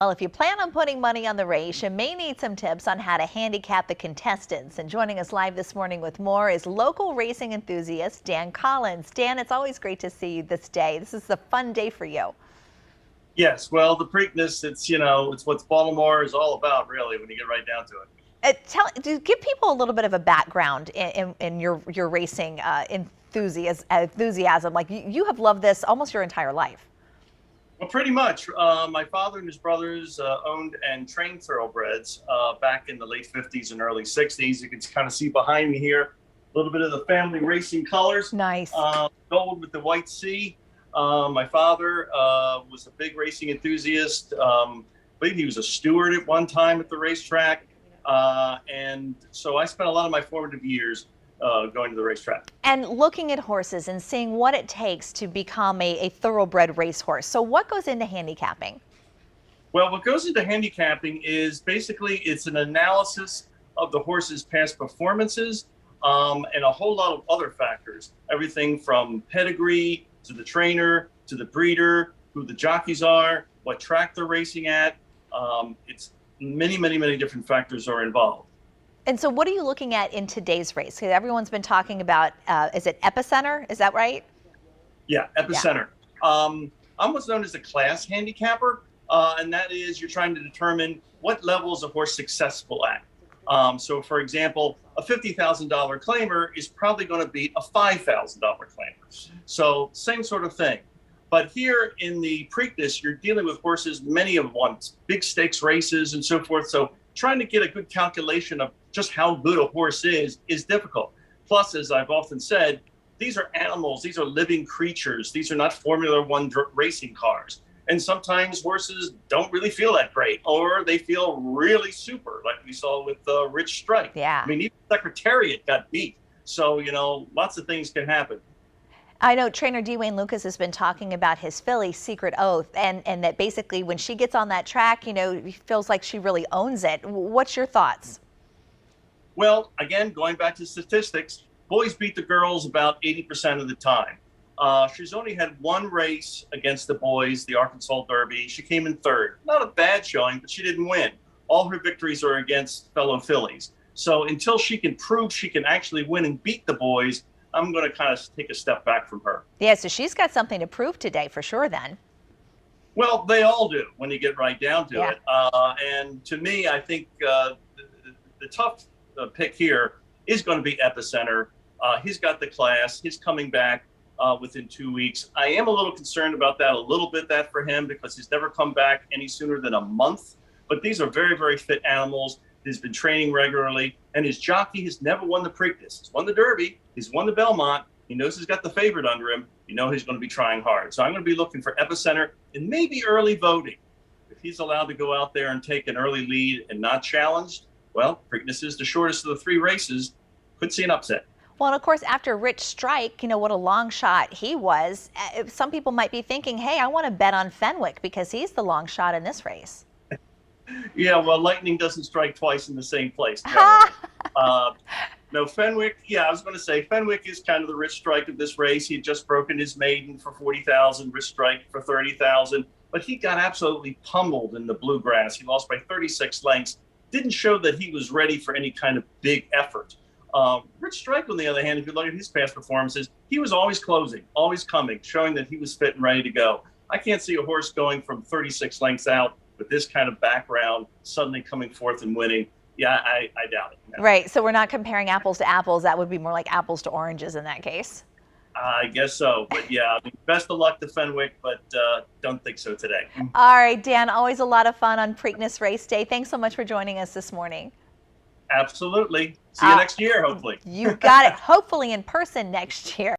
Well, if you plan on putting money on the race, you may need some tips on how to handicap the contestants. And joining us live this morning with more is local racing enthusiast Dan Collins. Dan, it's always great to see you this day. This is a fun day for you. Yes, well, the Preakness, it's what Baltimore is all about, really, when you get right down to it. Give people a little bit of a background in your racing enthusiasm. Like you have loved this almost your entire life. Well, pretty much. My father and his brothers owned and trained thoroughbreds back in the late 50s and early 60s. You can kind of see behind me here a little bit of the family racing colors. Nice. Gold with the white C. My father was a big racing enthusiast. I believe he was a steward at one time at the racetrack. And so I spent a lot of my formative years going to the racetrack. And looking at horses and seeing what it takes to become a thoroughbred racehorse. So what goes into handicapping? Well, what goes into handicapping is basically it's an analysis of the horse's past performances and a whole lot of other factors. Everything from pedigree to the trainer to the breeder, who the jockeys are, what track they're racing at. It's many different factors are involved. And so what are you looking at in today's race? Because everyone's been talking about, is it Epicenter? Is that right? Yeah, Epicenter. Yeah. I'm what's known as a class handicapper, and that is you're trying to determine what level is a horse successful at. So, for example, a $50,000 claimer is probably going to beat a $5,000 claimer. So, same sort of thing. But here in the Preakness, you're dealing with horses, many of them want big stakes races and so forth. So, trying to get a good calculation of just how good a horse is difficult. Plus, as I've often said, these are animals, these are living creatures. These are not Formula One racing cars. And sometimes horses don't really feel that great, or they feel really super, like we saw with Rich Strike. Yeah. I mean, even Secretariat got beat. So, lots of things can happen. I know trainer Dwayne Lucas has been talking about his filly, Secret Oath, and that basically when she gets on that track, he feels like she really owns it. What's your thoughts? Well, again, going back to statistics, boys beat the girls about 80% of the time. She's only had one race against the boys, the Arkansas Derby. She came in third. Not a bad showing, but she didn't win. All her victories are against fellow fillies. So until she can prove she can actually win and beat the boys, I'm going to kind of take a step back from her. Yeah, so she's got something to prove today for sure then. Well, they all do when you get right down to it. And to me, I think the tough pick here is going to be Epicenter. He's got the class. He's coming back within 2 weeks. I am a little concerned about that for him because he's never come back any sooner than a month. But these are very fit animals. He's been training regularly, and his jockey has never won the Preakness. He's won the Derby. He's won the Belmont. He knows he's got the favorite under him. He's going to be trying hard. So I'm going to be looking for Epicenter and maybe early voting. If he's allowed to go out there and take an early lead and not challenged, well, Preakness is the shortest of the three races. Could see an upset. Well, and of course, after Rich Strike, what a long shot he was. Some people might be thinking, hey, I want to bet on Fenwick because he's the long shot in this race. Yeah, well, lightning doesn't strike twice in the same place. No, Fenwick, I was going to say Fenwick is kind of the Rich Strike of this race. He had just broken his maiden for 40,000, Rich Strike for 30,000, but he got absolutely pummeled in the Bluegrass. He lost by 36 lengths. Didn't show that he was ready for any kind of big effort. Rich Strike, on the other hand, if you look at his past performances, he was always closing, always coming, showing that he was fit and ready to go. I can't see a horse going from 36 lengths out with this kind of background, suddenly coming forth and winning. Yeah, I doubt it. No. Right, so we're not comparing apples to apples. That would be more like apples to oranges in that case. I guess so, but best of luck to Fenwick, but don't think so today. All right, Dan, always a lot of fun on Preakness Race Day. Thanks so much for joining us this morning. Absolutely. See you next year, hopefully. You got it. Hopefully in person next year.